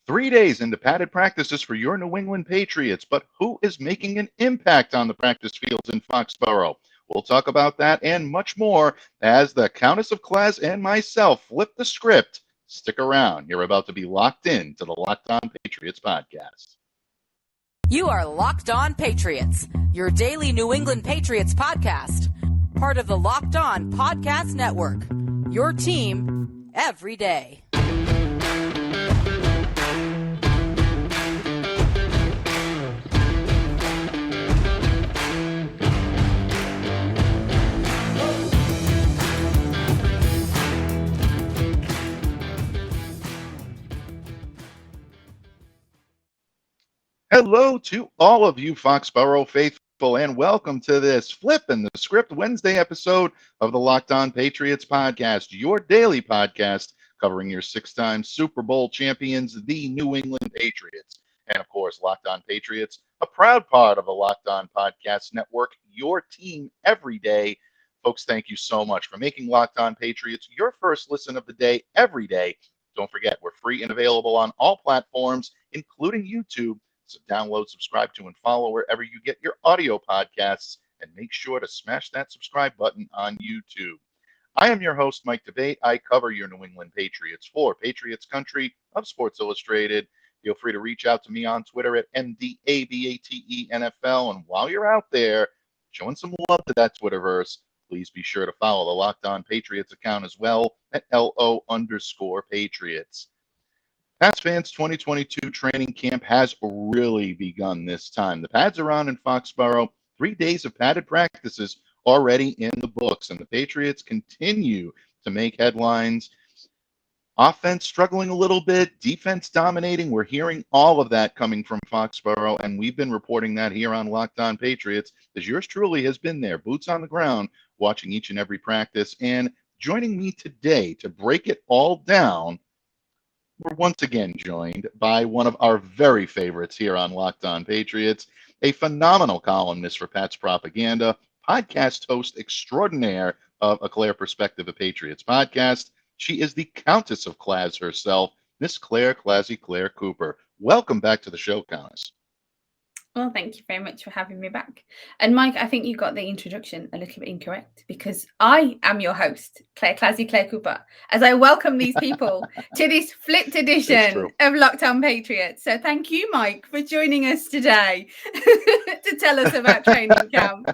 3 days into padded practices for your New England Patriots, but who is making an impact on the practice fields in Foxborough? We'll talk about that and much more as the Countess of Claz and myself flip the script. Stick around. You're about to be locked in to the Locked On Patriots podcast. You are Locked On Patriots, your daily New England Patriots podcast. Part of the Locked On Podcast Network, your team every day. Hello to all of you Foxborough faithful, and welcome to this Flipping the Script Wednesday episode of the Locked On Patriots podcast, your daily podcast covering your six-time Super Bowl champions, the New England Patriots. And of course, Locked On Patriots, a proud part of the Locked On Podcast Network, your team every day. Folks, thank you so much for making Locked On Patriots your first listen of the day every day. Don't forget, we're free and available on all platforms, including YouTube. So download, subscribe to, and follow wherever you get your audio podcasts, and make sure to smash that subscribe button on YouTube. I am your host, Mike Debate. I cover your New England Patriots for Patriots Country of Sports Illustrated. Feel free to reach out to me on Twitter at MDABATENFL. And while you're out there showing some love to that Twitterverse, please be sure to follow the Locked On Patriots account as well at LO_Patriots. Pats fans, 2022 training camp has really begun this time. The pads are on in Foxborough. 3 days of padded practices already in the books, and the Patriots continue to make headlines. Offense struggling a little bit, defense dominating. We're hearing all of that coming from Foxborough, and we've been reporting that here on Locked On Patriots, as yours truly has been there, boots on the ground, watching each and every practice. And joining me today to break it all down, we're once again joined by one of our very favorites here on Locked On Patriots, a phenomenal columnist for Pat's Propaganda, podcast host extraordinaire of A Clare Perspective, a Patriots podcast. She is the Countess of Claz herself, Miss Clare ClazzyClare Cooper. Welcome back to the show, Countess. Well, thank you very much for having me back. And Mike, I think you got the introduction a little bit incorrect, because I am your host, ClazzyClare Cooper, as I welcome these people to this flipped edition of Locked On Patriots. So thank you, Mike, for joining us today to tell us about training camp.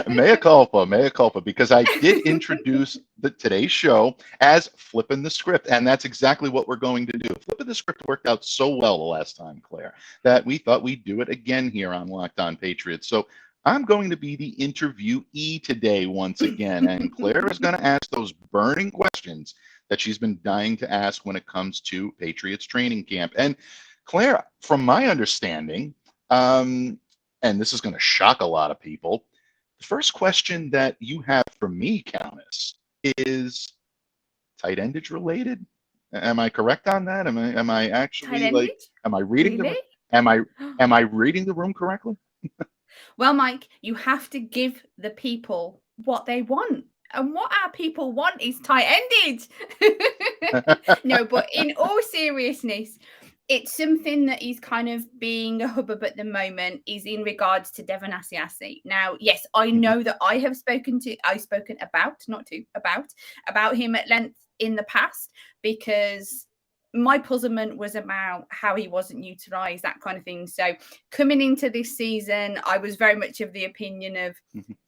Mea culpa, because I did introduce today's show as Flipping the Script, and that's exactly what we're going to do. Flipping the Script worked out so well the last time, Claire, that we thought we'd do it again here on Locked On Patriots. So I'm going to be the interviewee today once again, and Claire is going to ask those burning questions that she's been dying to ask when it comes to Patriots training camp. And Claire, from my understanding, and this is going to shock a lot of people, the first question that you have for me, Countess, is tight endage related. Am I correct on that? Am I actually like? Am I reading really? Am I reading the room correctly? Well, Mike, you have to give the people what they want. And what our people want is tight endage. No, but in all seriousness, it's something that is kind of being a hubbub at the moment, is in regards to Devin Asiasi. Now, yes, I know that I've spoken about him at length in the past, because my puzzlement was about how he wasn't utilised, that kind of thing. So coming into this season, I was very much of the opinion of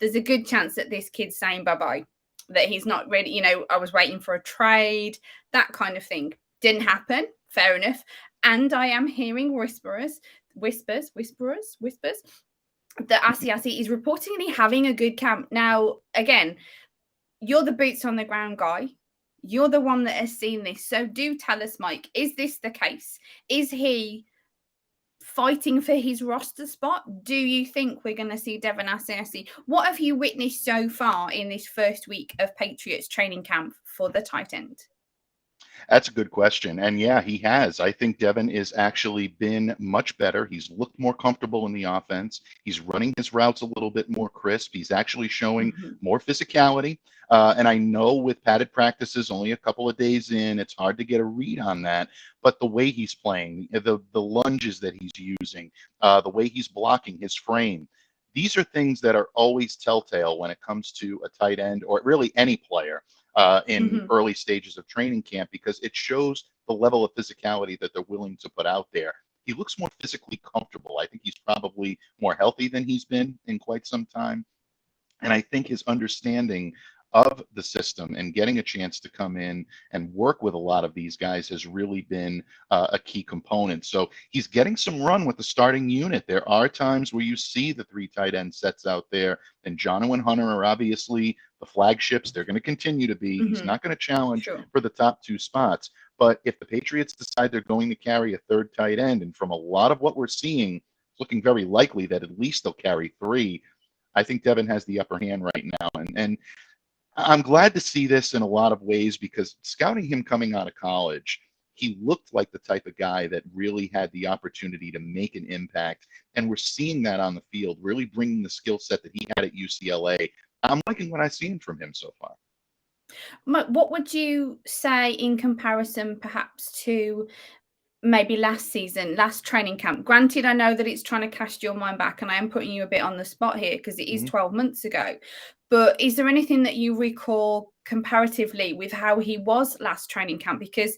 there's a good chance that this kid's saying bye-bye, that he's not ready. You know, I was waiting for a trade, that kind of thing. Didn't happen. Fair enough. And I am hearing whispers that Asiasi is reportedly having a good camp. Now, again, you're the boots on the ground guy. You're the one that has seen this. So do tell us, Mike, is this the case? Is he fighting for his roster spot? Do you think we're going to see Devin Asiasi? What have you witnessed so far in this first week of Patriots training camp for the tight end? That's a good question. And yeah, he has. I think Devin is actually been much better. He's looked more comfortable in the offense. He's running his routes a little bit more crisp. He's actually showing Mhm. more physicality. And I know with padded practices, only a couple of days in, it's hard to get a read on that. But the way he's playing, the lunges that he's using, the way he's blocking his frame, these are things that are always telltale when it comes to a tight end or really any player in Mhm. early stages of training camp, because it shows the level of physicality that they're willing to put out there. He looks more physically comfortable. I think he's probably more healthy than he's been in quite some time. And I think his understanding of the system and getting a chance to come in and work with a lot of these guys has really been a key component. So he's getting some run with the starting unit. There are times where you see the three tight end sets out there, and Jono and Hunter are obviously the flagships. They're going to continue to be. He's Mhm. not going to challenge Sure. for the top two spots. But if the Patriots decide they're going to carry a third tight end, and from a lot of what we're seeing, it's looking very likely that at least they'll carry three. I think Devin has the upper hand right now. And I'm glad to see this in a lot of ways, because scouting him coming out of college, he looked like the type of guy that really had the opportunity to make an impact. And we're seeing that on the field, really bringing the skill set that he had at UCLA. I'm liking what I've seen from him so far. What would you say in comparison, perhaps, to maybe last season, last training camp? Granted, I know that it's trying to cast your mind back, and I am putting you a bit on the spot here because it is Mm-hmm. 12 months ago. But is there anything that you recall comparatively with how he was last training camp? Because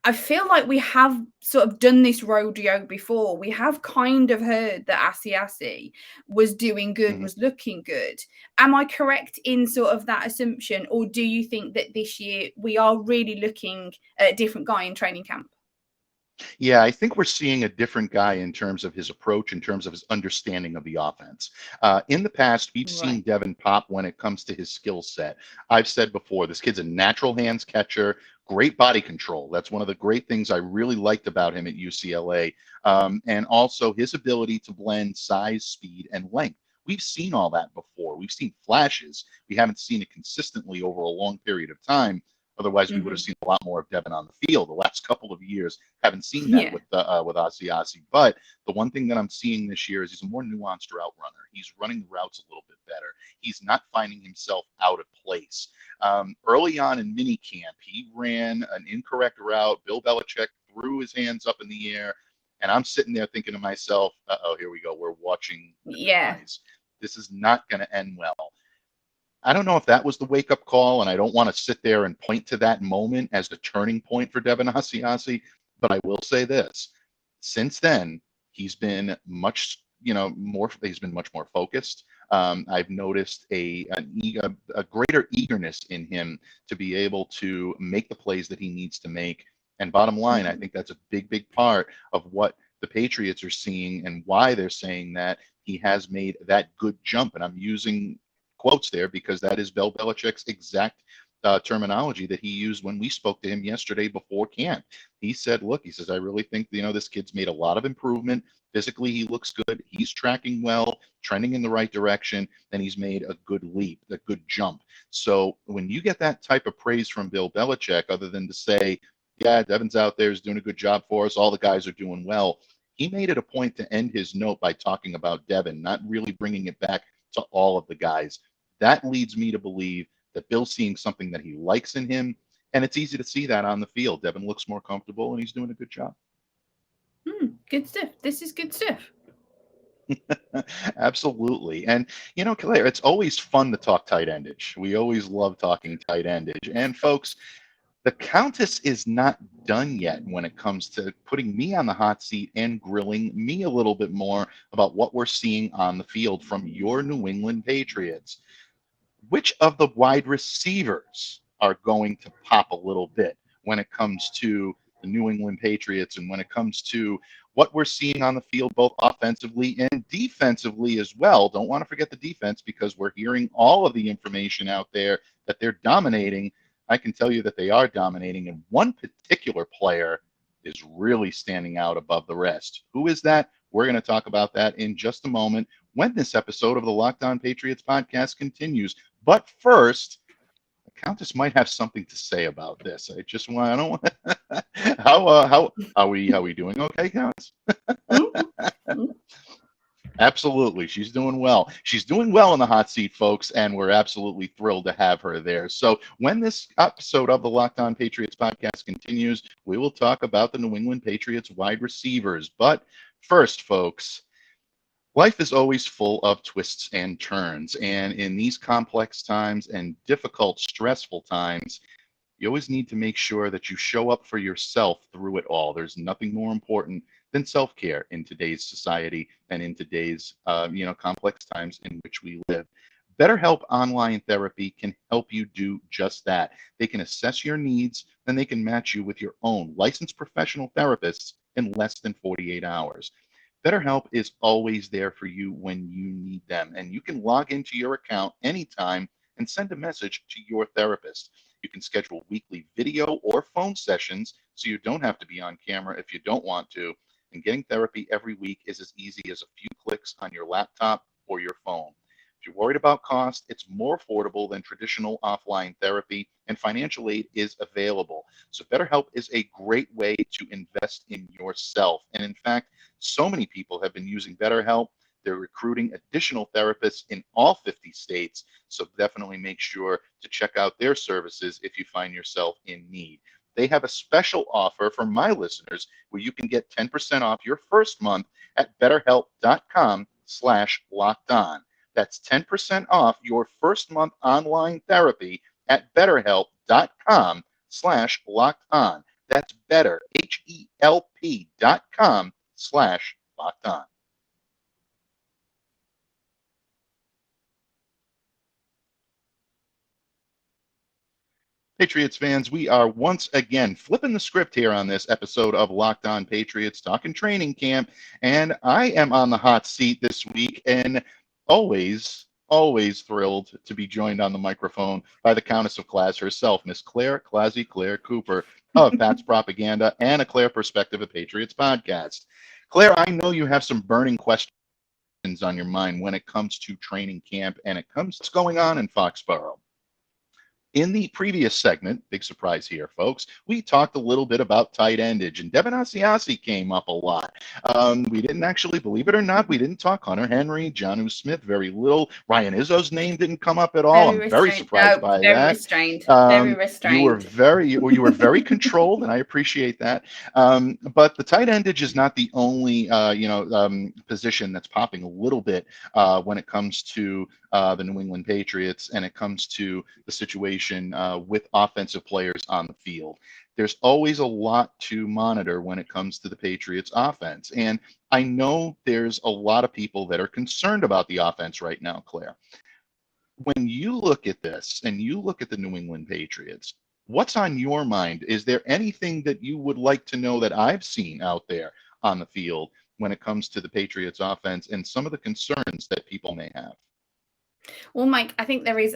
I feel like we have sort of done this rodeo before. We have kind of heard that Asiasi was doing good, Mm-hmm. was looking good. Am I correct in sort of that assumption? Or do you think that this year we are really looking at a different guy in training camp? Yeah, I think we're seeing a different guy in terms of his approach, in terms of his understanding of the offense. In the past, we've seen Right. Devin pop when it comes to his skill set. I've said before, this kid's a natural hands catcher, great body control. That's one of the great things I really liked about him at UCLA. And also his ability to blend size, speed, and length. We've seen all that before. We've seen flashes. We haven't seen it consistently over a long period of time. Otherwise, we would have Hmm. seen a lot more of Devin on the field. The last couple of years, haven't seen that Yeah. with Asiasi. But the one thing that I'm seeing this year is he's a more nuanced route runner. He's running the routes a little bit better. He's not finding himself out of place. Early on in minicamp, he ran an incorrect route. Bill Belichick threw his hands up in the air, and I'm sitting there thinking to myself, "Uh-oh, here we go. We're watching a Yeah. demise. This is not going to end well." I don't know if that was the wake up call, and I don't want to sit there and point to that moment as the turning point for Devin Asiasi, but I will say this. Since then, he's been much, more, he's been much more focused. I've noticed a greater eagerness in him to be able to make the plays that he needs to make. And bottom line, I Mhm. think that's a big, big part of what the Patriots are seeing and why they're saying that he has made that good jump. And I'm using quotes there because that is Bill Belichick's exact terminology that he used when we spoke to him yesterday before camp. He said, "Look, he says, I really think this kid's made a lot of improvement. Physically, he looks good. He's tracking well, trending in the right direction, and he's made a good leap, a good jump." So when you get that type of praise from Bill Belichick, other than to say, "Yeah, Devin's out there, is doing a good job for us. All the guys are doing well," he made it a point to end his note by talking about Devin, not really bringing it back to all of the guys. That leads me to believe that Bill's seeing something that he likes in him, and it's easy to see that on the field. Devin looks more comfortable, and he's doing a good job. Good stuff. This is good stuff. Absolutely. And, Claire, it's always fun to talk tight endage. We always love talking tight endage. And, folks, the Countess is not done yet when it comes to putting me on the hot seat and grilling me a little bit more about what we're seeing on the field from your New England Patriots. Which of the wide receivers are going to pop a little bit when it comes to the New England Patriots and when it comes to what we're seeing on the field, both offensively and defensively as well? Don't want to forget the defense, because we're hearing all of the information out there that they're dominating. I can tell you that they are dominating, and one particular player is really standing out above the rest. Who is that? We're going to talk about that in just a moment when this episode of the Locked On Patriots podcast continues. But first, I Countess might have something to say about this. I don't want how are we doing okay, Countess? Absolutely. She's doing well. She's doing well in the hot seat, folks, and we're absolutely thrilled to have her there. So when this episode of the Locked On Patriots podcast continues, we will talk about the New England Patriots wide receivers. But first, folks, life is always full of twists and turns. And in these complex times and difficult, stressful times, you always need to make sure that you show up for yourself through it all. There's nothing more important than self-care in today's society and in today's complex times in which we live. BetterHelp Online Therapy can help you do just that. They can assess your needs, and they can match you with your own licensed professional therapists in less than 48 hours. BetterHelp is always there for you when you need them, and you can log into your account anytime and send a message to your therapist. You can schedule weekly video or phone sessions so you don't have to be on camera if you don't want to. And getting therapy every week is as easy as a few clicks on your laptop or your phone. If you're worried about cost, it's more affordable than traditional offline therapy, and financial aid is available. So BetterHelp is a great way to invest in yourself. And in fact, so many people have been using BetterHelp. They're recruiting additional therapists in all 50 states. So definitely make sure to check out their services if you find yourself in need. They have a special offer for my listeners where you can get 10% off your first month at betterhelp.com/lockedon. That's 10% off your first month online therapy at betterhelp.com/lockedon. That's better, HELP.com/lockedon. Patriots fans, we are once again flipping the script here on this episode of Locked On Patriots, talking training camp, and I am on the hot seat this week, and always thrilled to be joined on the microphone by the Countess of Clare herself, Miss Clare, ClazzyClare Cooper of Pat's Propaganda and a Clare Perspective, a Patriots podcast. Clare, I know you have some burning questions on your mind when it comes to training camp and it comes to what's going on in Foxborough. In the previous segment, big surprise here, folks, we talked a little bit about tight endage, and Devin Asiasi came up a lot. We didn't actually, believe it or not, we didn't talk Hunter Henry, Jonnu Smith, very little. Ryan Izzo's name didn't come up at all. I'm very surprised by very that. Restrained. Very restrained. You were very controlled, and I appreciate that. But the tight endage is not the only position that's popping a little bit when it comes to the New England Patriots and it comes to the situation with offensive players on the field. There's always a lot to monitor when it comes to the Patriots offense. And I know there's a lot of people that are concerned about the offense right now, Clare. When you look at this and you look at the New England Patriots, what's on your mind? Is there anything that you would like to know that I've seen out there on the field when it comes to the Patriots offense and some of the concerns that people may have? Well, Mike, I think there is,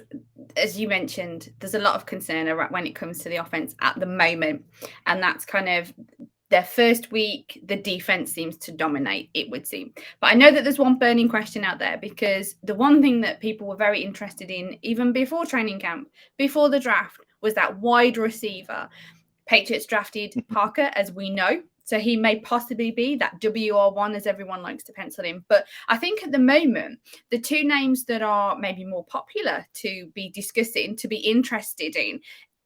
as you mentioned, there's a lot of concern when it comes to the offense at the moment. And that's kind of their first week, the defense seems to dominate, it would seem. But I know that there's one burning question out there, because the one thing that people were very interested in, even before training camp, before the draft, was that wide receiver. Patriots drafted Parker, as we know. So he may possibly be that WR1, as everyone likes to pencil in. But I think at the moment, the two names that are maybe more popular to be discussing, to be interested in,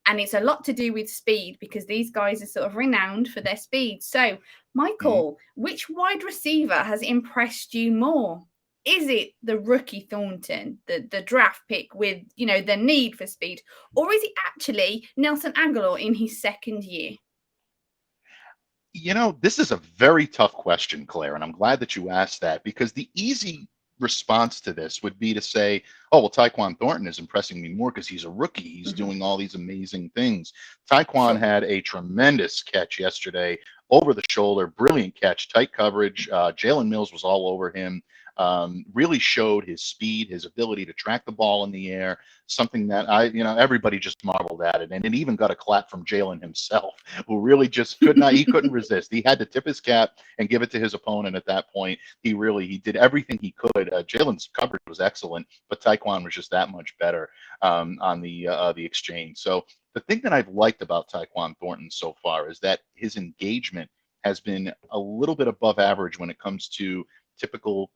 and it's a lot to do with speed, because these guys are sort of renowned for their speed. So, Michael, which wide receiver has impressed you more? Is it the rookie Thornton, the draft pick with, the need for speed? Or is it actually Nelson Agholor in his second year? This is a very tough question, Clare, and I'm glad that you asked that, because the easy response to this would be to say, oh, well, Tyquan Thornton is impressing me more because he's a rookie. He's doing all these amazing things. Tyquan had a tremendous catch yesterday over the shoulder, brilliant catch, tight coverage. Jalen Mills was all over him. really showed his speed, his ability to track the ball in the air, something that everybody just marveled at it. And it even got a clap from Jalen himself, who really just he couldn't resist. He had to tip his cap and give it to his opponent at that point. He did everything he could. Jalen's coverage was excellent, but Tyquan was just that much better on the exchange. So the thing that I've liked about Tyquan Thornton so far is that his engagement has been a little bit above average when it comes to typical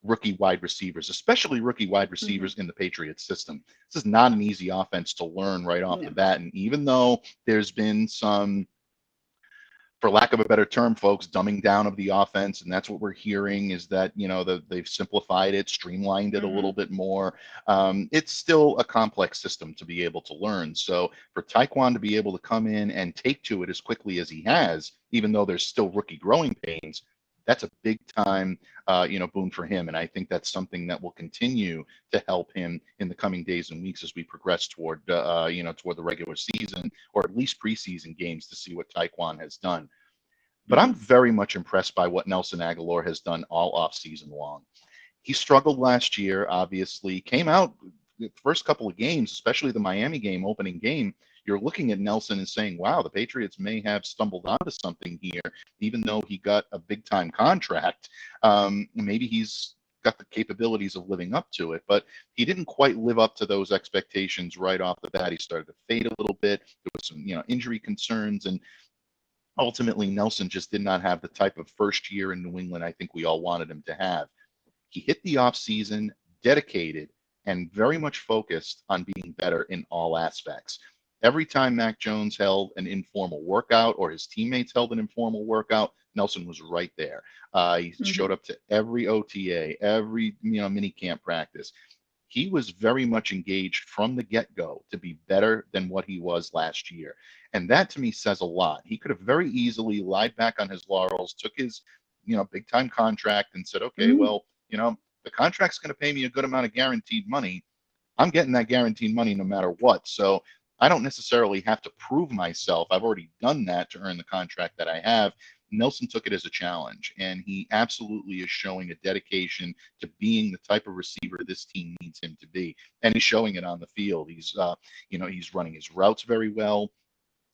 rookie wide receivers, especially rookie wide receivers in the Patriots system. This is not an easy offense to learn right off the bat. And even though there's been some, for lack of a better term, folks, dumbing down of the offense, and that's what we're hearing, is that they've simplified it, streamlined it a little bit more. It's still a complex system to be able to learn. So for Tyquan to be able to come in and take to it as quickly as he has, even though there's still rookie growing pains, that's a big time boon for him. And I think that's something that will continue to help him in the coming days and weeks as we progress toward the regular season, or at least preseason games, to see what Tyquan has done. But I'm very much impressed by what Nelson Agholor has done all off season long. He struggled last year, obviously, came out the first couple of games, especially the Miami game, opening game. You're looking at Nelson and saying, wow, the Patriots may have stumbled onto something here, even though he got a big time contract. Maybe he's got the capabilities of living up to it, but he didn't quite live up to those expectations right off the bat. He started to fade a little bit. There was some, injury concerns, and ultimately Nelson just did not have the type of first year in New England I think we all wanted him to have. He hit the offseason dedicated and very much focused on being better in all aspects. Every time Mac Jones held an informal workout, or his teammates held an informal workout, Nelson was right there. He showed up to every OTA, every mini camp practice. He was very much engaged from the get-go to be better than what he was last year. And that to me says a lot. He could have very easily lied back on his laurels, took his big time contract and said, okay, well, the contract's going to pay me a good amount of guaranteed money. I'm getting that guaranteed money no matter what. So I don't necessarily have to prove myself. I've already done that to earn the contract that I have. Nelson took it as a challenge, and he absolutely is showing a dedication to being the type of receiver this team needs him to be. And he's showing it on the field. He's, he's running his routes very well.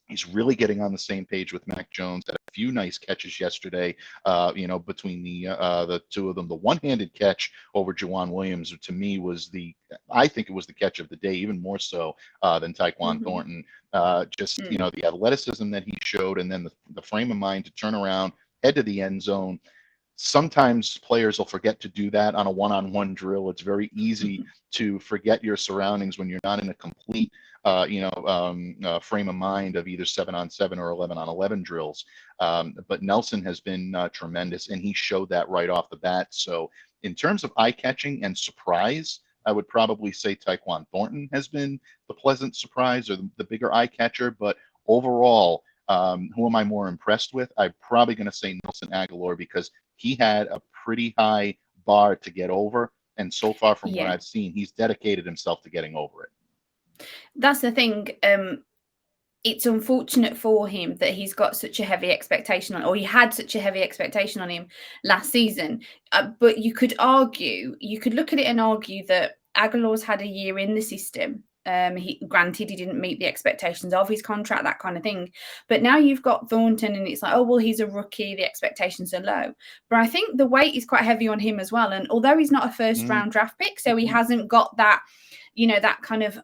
He's really getting on the same page with Mac Jones. Had a few nice catches yesterday, between the two of them. The one-handed catch over Juwan Williams, to me, I think it was the catch of the day, even more so than Tyquan Thornton. The athleticism that he showed, and then the frame of mind to turn around, head to the end zone. Sometimes players will forget to do that on a one-on-one drill. It's very easy to forget your surroundings when you're not in a complete frame of mind of either 7-on-7 or 11-on-11 drills. But Nelson has been tremendous, and he showed that right off the bat. So in terms of eye-catching and surprise, I would probably say Tyquan Thornton has been the pleasant surprise, or the bigger eye-catcher. But overall, who am I more impressed with? I'm probably going to say Nelson Agholor, because he had a pretty high bar to get over. And so far from what I've seen, he's dedicated himself to getting over it. That's the thing. It's unfortunate for him that he's got such a heavy expectation on, or he had such a heavy expectation on him last season. But you could look at it and argue that Agholor's had a year in the system. Granted, he didn't meet the expectations of his contract, that kind of thing. But now you've got Thornton, and it's like, oh, well, he's a rookie, the expectations are low. But I think the weight is quite heavy on him as well. And although he's not a first-round draft pick, so he hasn't got that, that kind of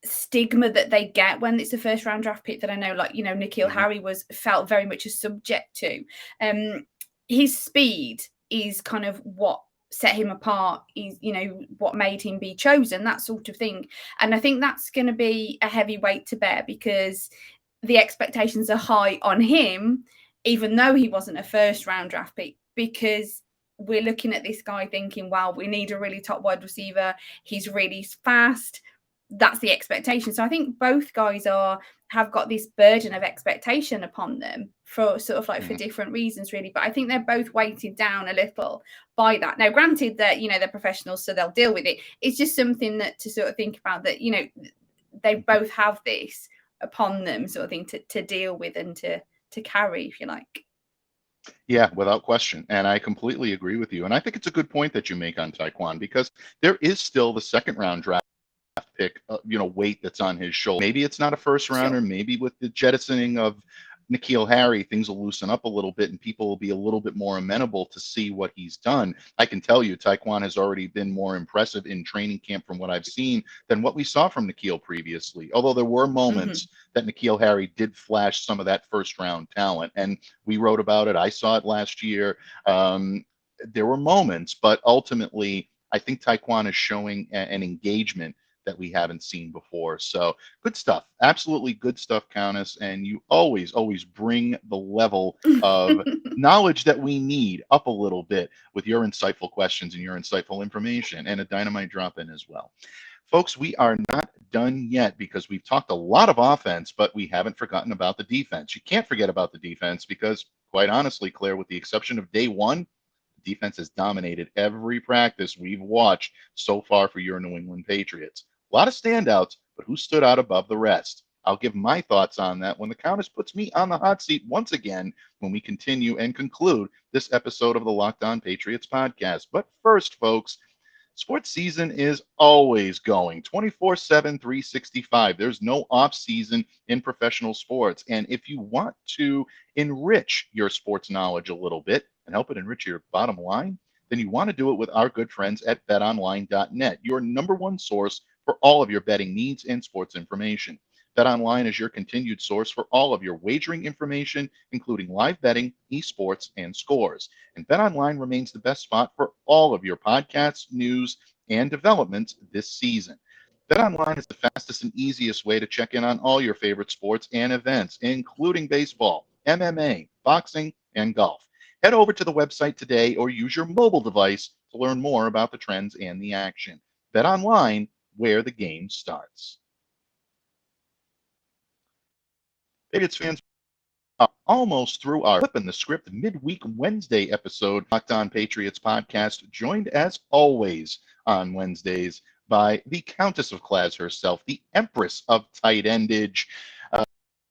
stigma that they get when it's a first-round draft pick that I know, like, N'Keal Harry felt very much a subject to. His speed is kind of what set him apart, is what made him be chosen, that sort of thing. And I think that's going to be a heavy weight to bear, because the expectations are high on him, even though he wasn't a first round draft pick, because we're looking at this guy thinking, wow, we need a really top wide receiver, he's really fast. That's the expectation. So I think both guys have got this burden of expectation upon them for sort of like for different reasons, really. But I think they're both weighted down a little by that. Now, granted that, they're professionals, so they'll deal with it. It's just something that to sort of think about, that, they both have this upon them sort of thing to deal with and to carry, if you like. Yeah, without question. And I completely agree with you. And I think it's a good point that you make on Tyquan because there is still the second round draft pick, weight that's on his shoulder. Maybe it's not a first Sure. rounder. Maybe with the jettisoning of N'Keal Harry, things will loosen up a little bit and people will be a little bit more amenable to see what he's done. I can tell you, Tyquan has already been more impressive in training camp from what I've seen than what we saw from N'Keal previously. Although there were Hmm. moments that N'Keal Harry did flash some of that first round talent, and we wrote about it. I saw it last year. There were moments, but ultimately, I think Tyquan is showing an engagement that we haven't seen before. So good stuff. Absolutely good stuff, Countess. And you always bring the level of knowledge that we need up a little bit with your insightful questions and your insightful information and a dynamite drop in as well. Folks, we are not done yet because we've talked a lot of offense, but we haven't forgotten about the defense. You can't forget about the defense because, quite honestly, Claire, with the exception of day one, defense has dominated every practice we've watched so far for your New England Patriots. A lot of standouts, but who stood out above the rest? I'll give my thoughts on that when the Countess puts me on the hot seat once again when we continue and conclude this episode of the Locked On Patriots podcast. But first, folks, sports season is always going 24/7, 365. There's no off season in professional sports. And if you want to enrich your sports knowledge a little bit and help it enrich your bottom line, then you want to do it with our good friends at betonline.net, your number one source for all of your betting needs and sports information. BetOnline is your continued source for all of your wagering information, including live betting, esports, and scores. And BetOnline remains the best spot for all of your podcasts, news, and developments this season. BetOnline is the fastest and easiest way to check in on all your favorite sports and events, including baseball, MMA, boxing, and golf. Head over to the website today or use your mobile device to learn more about the trends and the action. BetOnline, where the game starts. Patriots fans, almost through our Flipping the Script midweek Wednesday episode, Locked On Patriots podcast, joined as always on Wednesdays by the Countess of Claz herself, the Empress of Tight Endage.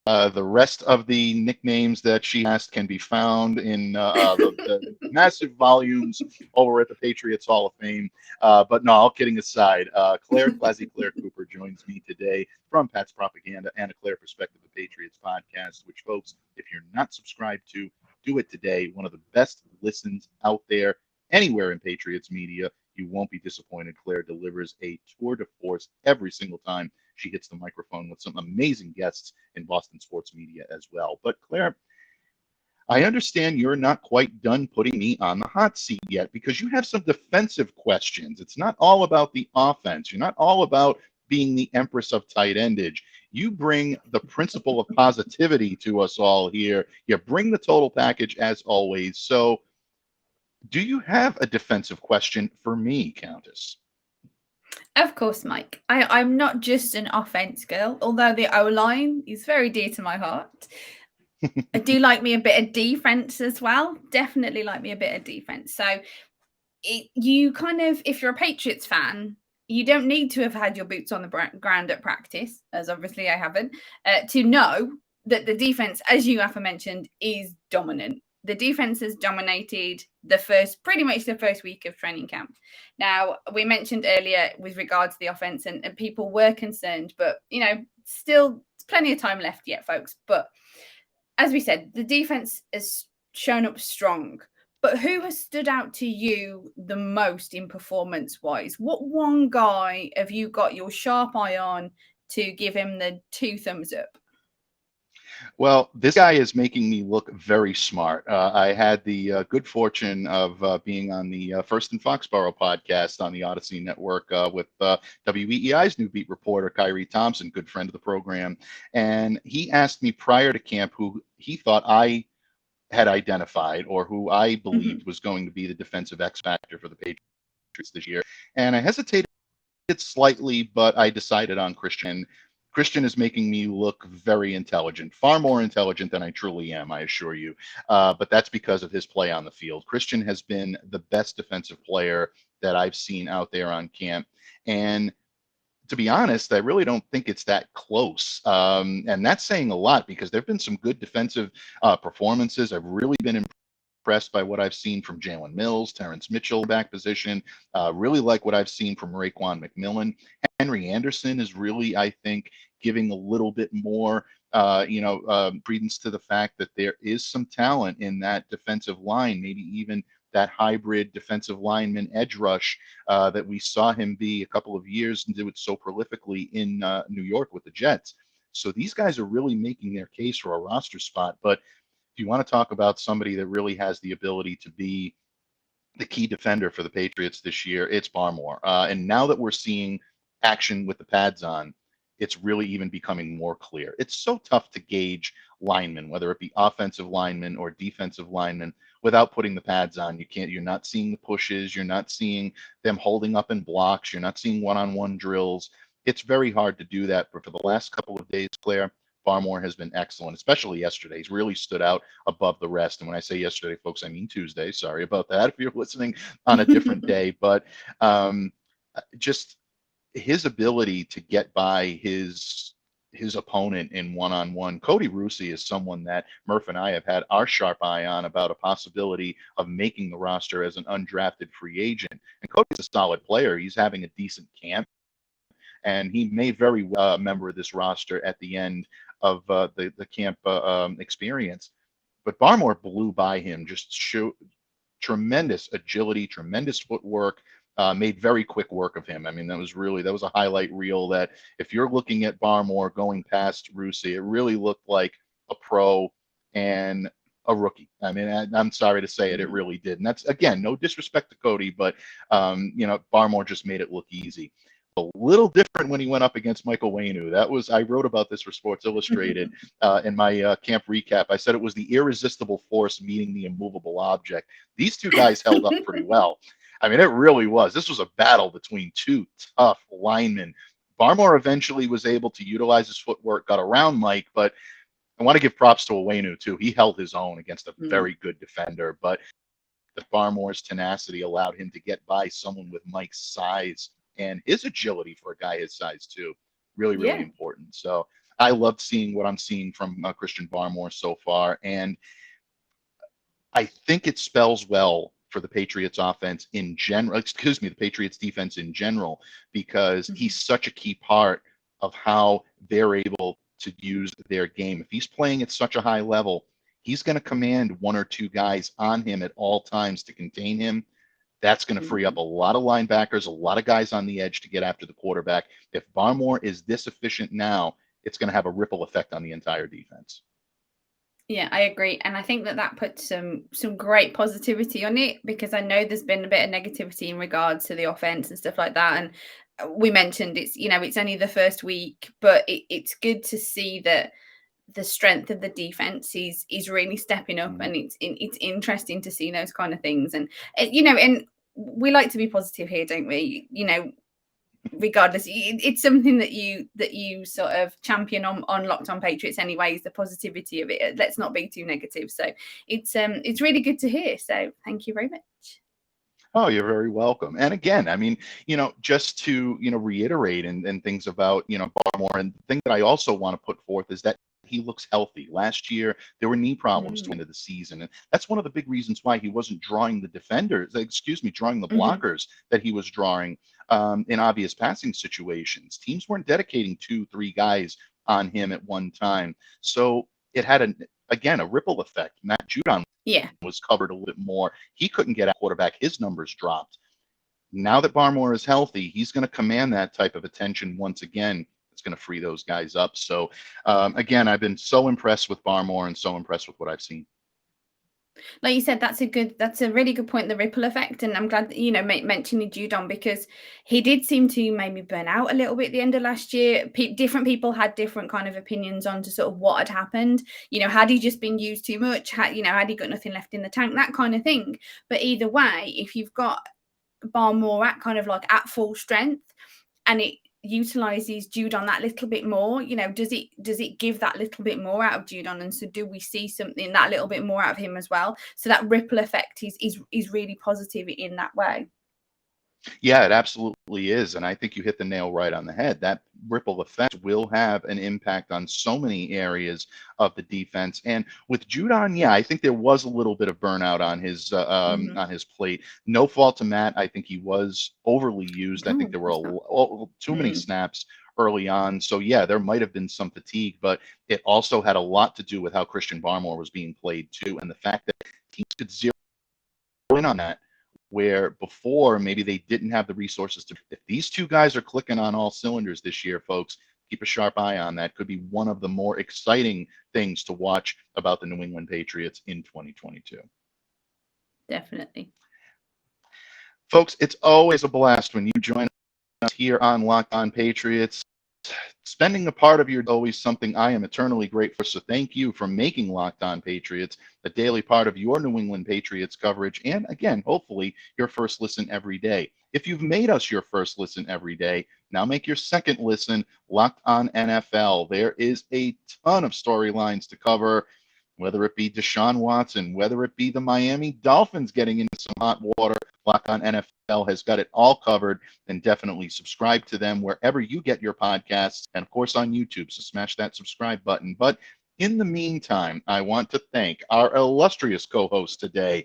The rest of the nicknames that she has can be found in the massive volumes over at the Patriots Hall of Fame. But no, all kidding aside, ClazzyClare Cooper joins me today from Pat's Propaganda and a Clare Perspective, the Patriots podcast, which, folks, if you're not subscribed to, do it today. One of the best listens out there anywhere in Patriots media. You won't be disappointed. Claire delivers a tour de force every single time she hits the microphone with some amazing guests in Boston sports media as well. But Claire, I understand you're not quite done putting me on the hot seat yet because you have some defensive questions. It's not all about the offense. You're not all about being the Empress of tight endage. You bring the principle of positivity to us all here. You bring the total package as always. So do you have a defensive question for me, Countess? Of course, Mike. I'm not just an offense girl, although the O-line is very dear to my heart. I do like me a bit of defense as well. Definitely like me a bit of defense. So you kind of, if you're a Patriots fan, you don't need to have had your boots on the ground at practice, as obviously I haven't, to know that the defense, as you have mentioned, is dominant. The defense has dominated pretty much the first week of training camp. Now, we mentioned earlier with regards to the offense and people were concerned, but, still plenty of time left yet, folks. But as we said, the defense has shown up strong. But who has stood out to you the most in performance-wise? What one guy have you got your sharp eye on to give him the 2 thumbs up? Well, this guy is making me look very smart. I had the good fortune of being on the First and Foxborough podcast on the Odyssey Network with WEEI's new beat reporter, Kyrie Thompson, good friend of the program. And he asked me prior to camp who he thought I had identified or who I believed was going to be the defensive X factor for the Patriots this year. And I hesitated slightly, but I decided on Christian. Christian is making me look very intelligent, far more intelligent than I truly am, I assure you. But that's because of his play on the field. Christian has been the best defensive player that I've seen out there on camp. And to be honest, I really don't think it's that close. And that's saying a lot because there have been some good defensive performances. I've really been impressed impressed by what I've seen from Jalen Mills, Terrence Mitchell back position. Really like what I've seen from Raekwon McMillan. Henry Anderson is really, I think, giving a little bit more, credence to the fact that there is some talent in that defensive line, maybe even that hybrid defensive lineman edge rush that we saw him be a couple of years and do it so prolifically in New York with the Jets. So these guys are really making their case for a roster spot. But if you want to talk about somebody that really has the ability to be the key defender for the Patriots this year, it's Barmore. And now that we're seeing action with the pads on, it's really even becoming more clear. It's so tough to gauge linemen, whether it be offensive linemen or defensive linemen, without putting the pads on. You're not seeing the pushes. You're not seeing them holding up in blocks. You're not seeing one-on-one drills. It's very hard to do that. But for the last couple of days, Claire, Barmore has been excellent, especially yesterday. He's really stood out above the rest. And when I say yesterday, folks, I mean Tuesday. Sorry about that if you're listening on a different day. But just his ability to get by his opponent in one-on-one. Cody Russi is someone that Murph and I have had our sharp eye on about a possibility of making the roster as an undrafted free agent. And Cody's a solid player. He's having a decent camp, and he may very well be a member of this roster at the end of the camp experience. But Barmore blew by him, just showed tremendous agility, tremendous footwork, made very quick work of him. I mean, that was a highlight reel that if you're looking at Barmore going past Russi, it really looked like a pro and a rookie. I mean, I'm sorry to say it, it really did. And that's, again, no disrespect to Cody, but, Barmore just made it look easy. A little different when he went up against Michael Wainu. I wrote about this for Sports Illustrated in my camp recap. I said it was the irresistible force meeting the immovable object. These two guys held up pretty well. I mean, it really was. This was a battle between two tough linemen. Barmore eventually was able to utilize his footwork, got around Mike, but I want to give props to Wainu too. He held his own against a very good defender, but the Barmore's tenacity allowed him to get by someone with Mike's size and his agility for a guy his size too. Really, really important. So I loved seeing what I'm seeing from Christian Barmore so far. And I think it spells well for the Patriots offense in general, the Patriots defense in general, because he's such a key part of how they're able to use their game. If he's playing at such a high level, he's going to command one or two guys on him at all times to contain him. That's going to free up a lot of linebackers, a lot of guys on the edge to get after the quarterback. If Barmore is this efficient now, it's going to have a ripple effect on the entire defense. Yeah, I agree. And I think that puts some great positivity on it, because I know there's been a bit of negativity in regards to the offense and stuff like that. And we mentioned it's only the first week, but it's good to see that the strength of the defense is really stepping up, and it's interesting to see those kind of things. And and we like to be positive here, don't we? Regardless, it's something that you sort of champion on Locked On Patriots anyways, the positivity of it. Let's not be too negative. So it's really good to hear. So thank you very much. Oh, you're very welcome. And again, I mean, just to, reiterate and things about, Barmore, and the thing that I also want to put forth is that he looks healthy. Last year, there were knee problems to the end of the season. And that's one of the big reasons why he wasn't drawing the drawing the blockers that he was drawing in obvious passing situations. Teams weren't dedicating 2-3 guys on him at one time. So it had a ripple effect. Matt Judon was covered a little bit more. He couldn't get at quarterback. His numbers dropped. Now that Barmore is healthy, he's going to command that type of attention once again. It's going to free those guys up. So, again, I've been so impressed with Barmore and so impressed with what I've seen. Like you said, that's a really good point, the ripple effect. And I'm glad that, mentioning Judon, because he did seem to maybe burn out a little bit at the end of last year. Different people had different kind of opinions on to sort of what had happened. Had he just been used too much? Had he got nothing left in the tank? That kind of thing. But either way, if you've got Barmore at full strength and it utilizes Judon that little bit more, does it give that little bit more out of Judon? And so do we see something that little bit more out of him as well? So that ripple effect is really positive in that way. Yeah, it absolutely is. And I think you hit the nail right on the head. That ripple effect will have an impact on so many areas of the defense. And with Judon, yeah, I think there was a little bit of burnout on his plate. No fault to Matt. I think he was overly used. I No, think of there were course not. too many Mm. snaps early on. So yeah, there might have been some fatigue, but it also had a lot to do with how Christian Barmore was being played too, and the fact that teams could zero in on that, where before maybe they didn't have the resources to. If these two guys are clicking on all cylinders this year, folks, keep a sharp eye on that. Could be one of the more exciting things to watch about the New England Patriots in 2022. Definitely. Folks, it's always a blast when you join us here on Locked On Patriots. Spending a part of your day is always something I am eternally grateful for. So thank you for making Locked On Patriots a daily part of your New England Patriots coverage. And again, hopefully your first listen every day. If you've made us your first listen every day, now make your second listen Locked On NFL. There is a ton of storylines to cover, whether it be Deshaun Watson, whether it be the Miami Dolphins getting into some hot water. Locked On NFL has got it all covered, and definitely subscribe to them wherever you get your podcasts, and of course on YouTube. So smash that subscribe button. But in the meantime, I want to thank our illustrious co-host today,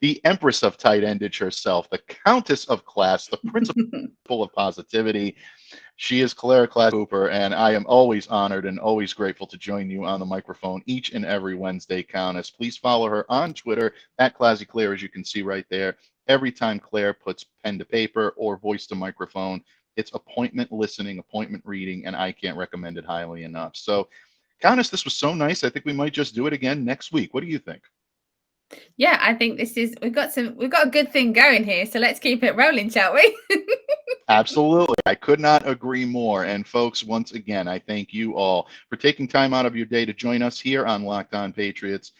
the Empress of Tight Endage herself, the Countess of Class, the Principal of Positivity. She is Clare Cooper, and I am always honored and always grateful to join you on the microphone each and every Wednesday, Countess. Please follow her on Twitter at ClazzyClare, as you can see right there. Every time Clare puts pen to paper or voice to microphone, it's appointment listening, appointment reading, and I can't recommend it highly enough. So, Countess, this was so nice. I think we might just do it again next week. What do you think? Yeah, I think we've got a good thing going here. So let's keep it rolling, shall we? Absolutely. I could not agree more. And folks, once again, I thank you all for taking time out of your day to join us here on Locked On Patriots.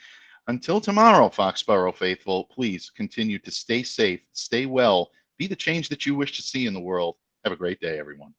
Until tomorrow, Foxborough faithful, please continue to stay safe, stay well, be the change that you wish to see in the world. Have a great day, everyone.